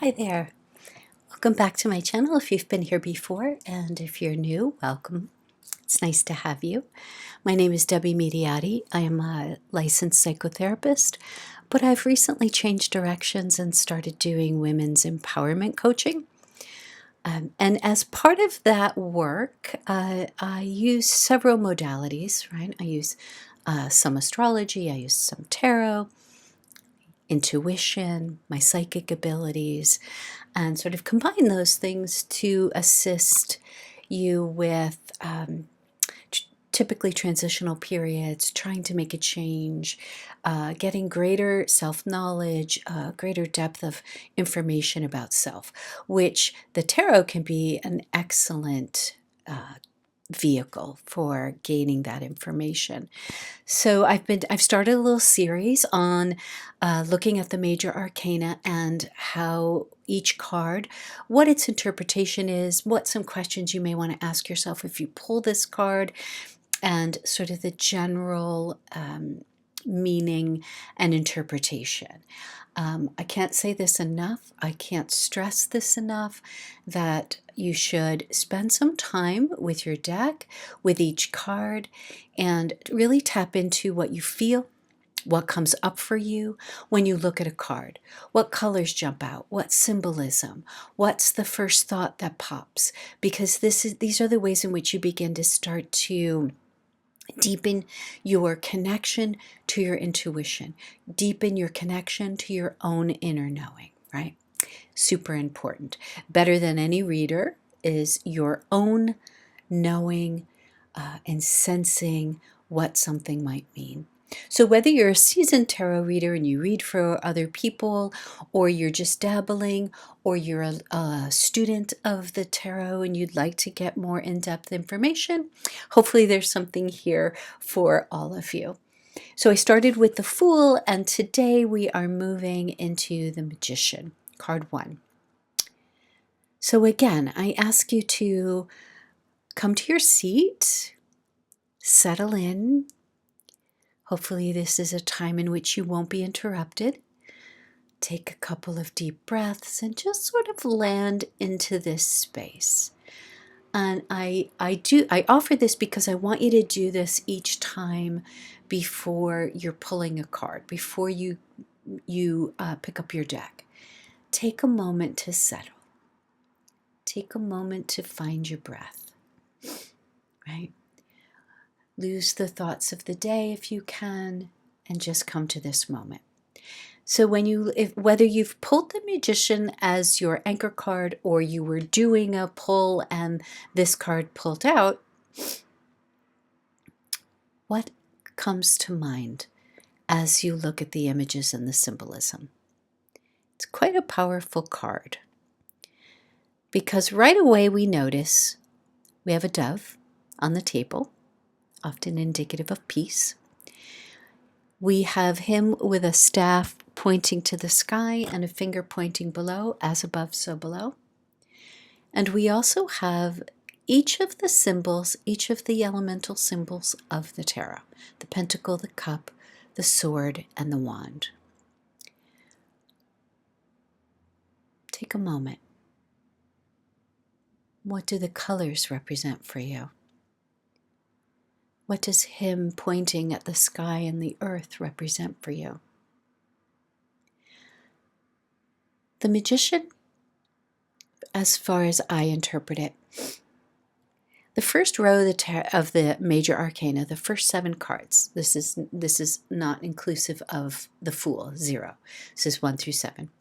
Hi there. Welcome back to my channel if you've been here before, and if you're new, welcome. It's nice to have you. My name is Debbie Mediati. I am a licensed psychotherapist, but I've recently changed directions and started doing women's empowerment coaching. And as part of that work, I use several modalities, right? I use some astrology, I use some tarot, intuition, my psychic abilities, and sort of combine those things to assist you with typically transitional periods, trying to make a change, getting greater self-knowledge, greater depth of information about self, which the tarot can be an excellent vehicle for gaining that information. So I've started a little series on looking at the Major Arcana and how each card, what its interpretation is, what some questions you may want to ask yourself if you pull this card, and sort of the general meaning and interpretation. I can't say this enough. I can't stress this enough that you should spend some time with your deck, with each card, and really tap into what you feel, what comes up for you when you look at a card. What colors jump out? What symbolism? What's the first thought that pops? Because these are the ways in which you begin to start to deepen your connection to your intuition, deepen your connection to your own inner knowing, right? Super important. Better than any reader is your own knowing and sensing what something might mean. So whether you're a seasoned tarot reader and you read for other people, or you're just dabbling, or you're a student of the tarot and you'd like to get more in-depth information, hopefully there's something here for all of you. So I started with the Fool, and today we are moving into the Magician, card 1. So again, I ask you to come to your seat, settle in. Hopefully this is a time in which you won't be interrupted. Take a couple of deep breaths and just sort of land into this space. And I offer this because I want you to do this each time before you're pulling a card, before you pick up your deck. Take a moment to settle. Take a moment to find your breath, right? Lose the thoughts of the day if you can, and just come to this moment. So whether you've pulled the Magician as your anchor card, or you were doing a pull and this card pulled out, what comes to mind as you look at the images and the symbolism? It's quite a powerful card, because right away we notice we have a dove on the table, often indicative of peace. We have him with a staff pointing to the sky and a finger pointing below, as above, so below. And we also have each of the symbols, each of the elemental symbols of the tarot: the pentacle, the cup, the sword, and the wand. Take a moment. What do the colors represent for you? What does him pointing at the sky and the earth represent for you? The Magician, as far as I interpret it, the first row of the Major Arcana, the first 7 cards, this is not inclusive of the Fool, 0. This is 1 through 7.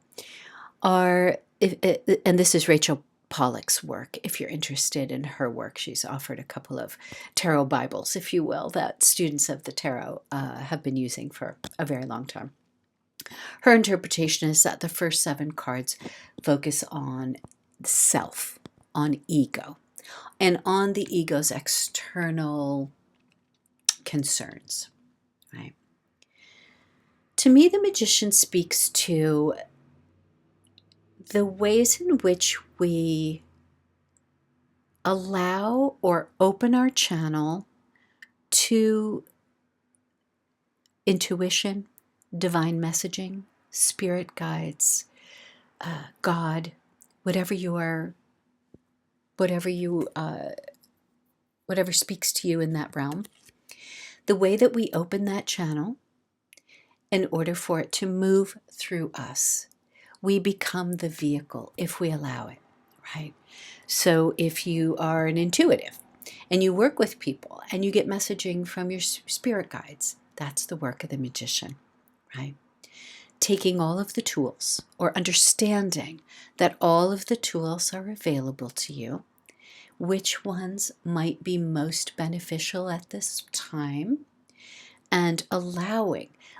And this is Rachel Pollack's work. If you're interested in her work, she's offered a couple of tarot Bibles, if you will, that students of the tarot have been using for a very long time. Her interpretation is that the first 7 cards focus on self, on ego, and on the ego's external concerns, right? To me, the Magician speaks to the ways in which we allow or open our channel to intuition, divine messaging, spirit guides, God, whatever whatever you, whatever speaks to you in that realm, the way that we open that channel in order for it to move through us, we become the vehicle if we allow it, right? So if you are an intuitive and you work with people and you get messaging from your spirit guides, that's the work of the magician, right? Taking all of the tools, or understanding that all of the tools are available to you, which ones might be most beneficial at this time, and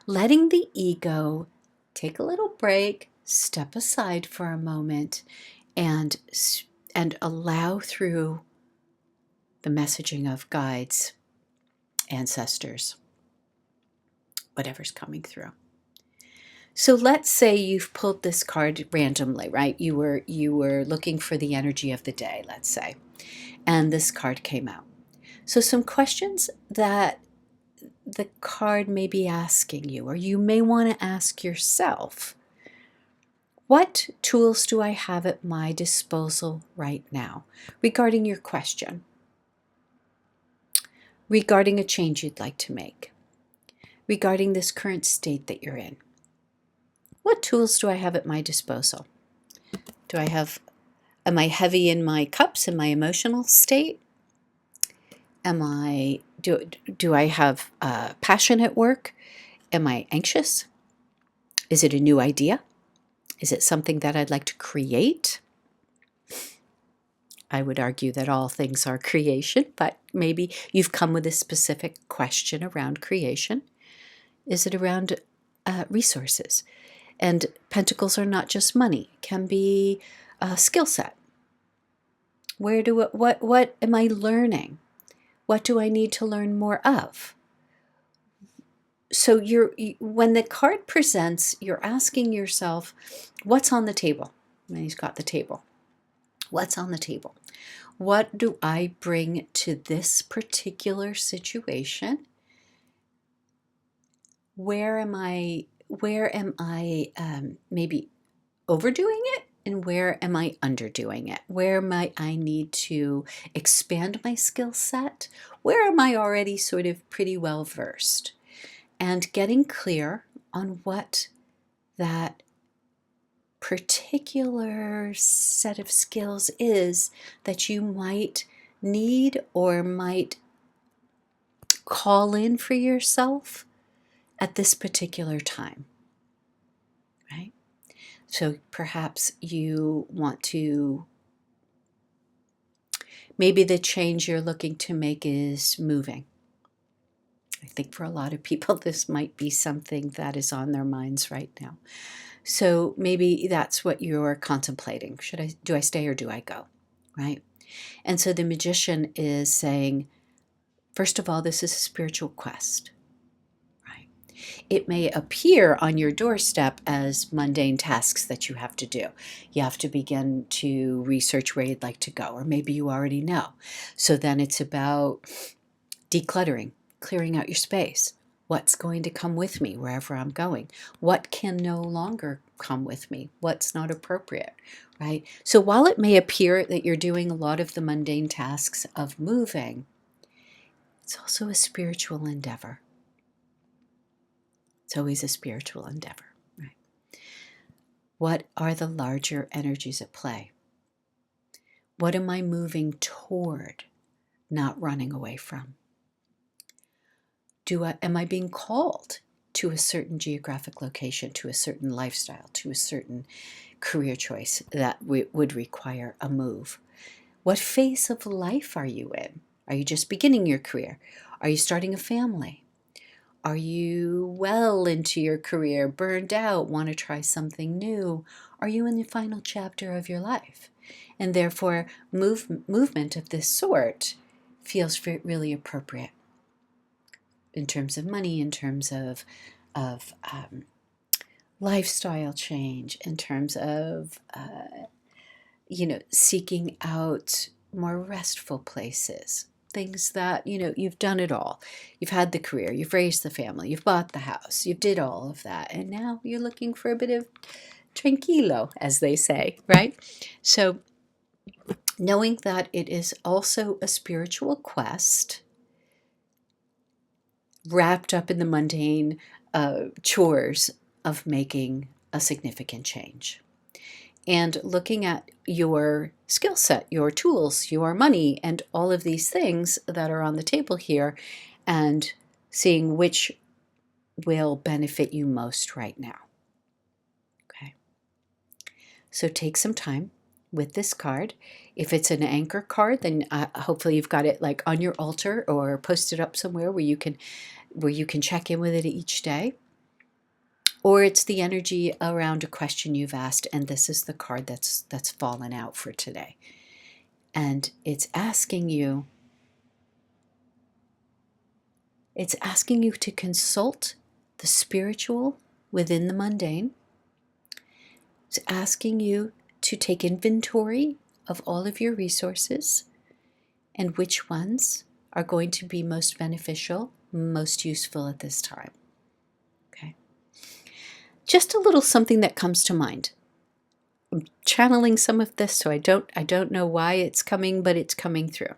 letting the ego take a little break, step aside for a moment, and allow through the messaging of guides, ancestors, whatever's coming through. So let's say you've pulled this card randomly, right? You were looking for the energy of the day, let's say, and this card came out. So some questions that the card may be asking you, or you may want to ask yourself: what tools do I have at my disposal right now regarding your question, regarding a change you'd like to make, regarding this current state that you're in? What tools do I have at my disposal? Am I heavy in my cups in my emotional state? Do I have passion at work? Am I anxious? Is it a new idea? Is it something that I'd like to create? I would argue that all things are creation, but maybe you've come with a specific question around creation. Is it around resources? And pentacles are not just money, it can be a skill set. What am I learning? What do I need to learn more of? So when the card presents, you're asking yourself, what's on the table? And he's got the table. What's on the table? What do I bring to this particular situation? Where am I maybe overdoing it? And where am I underdoing it? Where might I need to expand my skill set? Where am I already sort of pretty well versed? And getting clear on what that particular set of skills is that you might need or might call in for yourself at this particular time, right? So perhaps you want to, maybe the change you're looking to make is moving. I think for a lot of people, this might be something that is on their minds right now. So maybe that's what you're contemplating. Do I stay or do I go? Right? And so the magician is saying, first of all, this is a spiritual quest. Right? It may appear on your doorstep as mundane tasks that you have to do. You have to begin to research where you'd like to go, or maybe you already know. So then it's about decluttering, clearing out your space. What's going to come with me wherever I'm going? What can no longer come with me? What's not appropriate, right? So while it may appear that you're doing a lot of the mundane tasks of moving, it's also a spiritual endeavor. It's always a spiritual endeavor, right? What are the larger energies at play? What am I moving toward, not running away from? Am I being called to a certain geographic location, to a certain lifestyle, to a certain career choice that would require a move? What phase of life are you in? Are you just beginning your career? Are you starting a family? Are you well into your career, burned out, want to try something new? Are you in the final chapter of your life? And therefore, movement of this sort feels really appropriate in terms of money, in terms of lifestyle change, in terms of seeking out more restful places, things that you've done it all. You've had the career, you've raised the family, you've bought the house, you did all of that, and now you're looking for a bit of tranquilo, as they say, right? So knowing that it is also a spiritual quest wrapped up in the mundane chores of making a significant change. And looking at your skill set, your tools, your money, and all of these things that are on the table here, and seeing which will benefit you most right now. Okay. So take some time with this card. If it's an anchor card, then hopefully you've got it like on your altar or posted up somewhere where you can check in with it each day. Or it's the energy around a question you've asked, and this is the card that's fallen out for today. And it's asking you to consult the spiritual within the mundane. It's asking you to take inventory of all of your resources and which ones are going to be most beneficial, most useful at this time. Okay. Just a little something that comes to mind. I'm channeling some of this, so I don't know why it's coming, but it's coming through.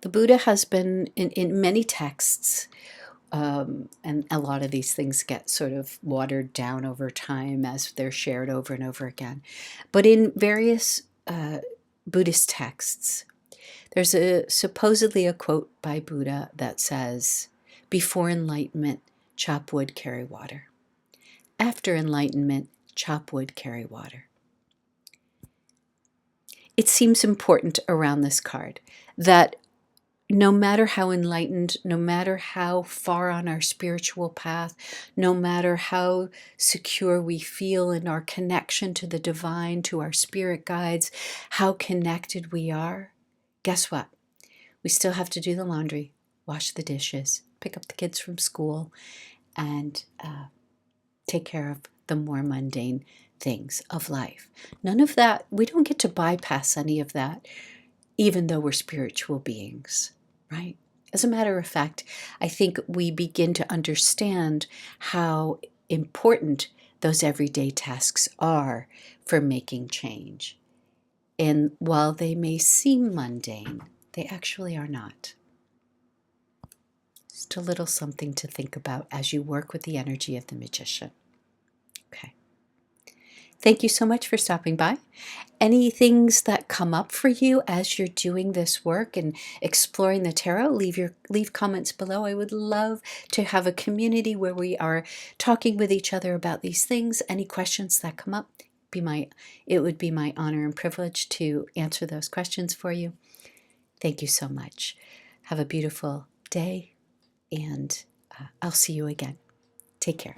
The Buddha has been in many texts, and a lot of these things get sort of watered down over time as they're shared over and over again. But in various Buddhist texts, there's supposedly a quote by Buddha that says, "Before enlightenment, chop wood, carry water. After enlightenment, chop wood, carry water." It seems important around this card that no matter how enlightened, no matter how far on our spiritual path, no matter how secure we feel in our connection to the divine, to our spirit guides, how connected we are, guess what? We still have to do the laundry, wash the dishes, pick up the kids from school, and take care of the more mundane things of life. None of that, we don't get to bypass any of that, even though we're spiritual beings, right? As a matter of fact, I think we begin to understand how important those everyday tasks are for making change. And while they may seem mundane, they actually are not. Just a little something to think about as you work with the energy of the magician. Okay. Thank you so much for stopping by. Any things that come up for you as you're doing this work and exploring the tarot, leave comments below. I would love to have a community where we are talking with each other about these things. Any questions that come up, it would be my honor and privilege to answer those questions for you. Thank you so much. Have a beautiful day, and I'll see you again. Take care.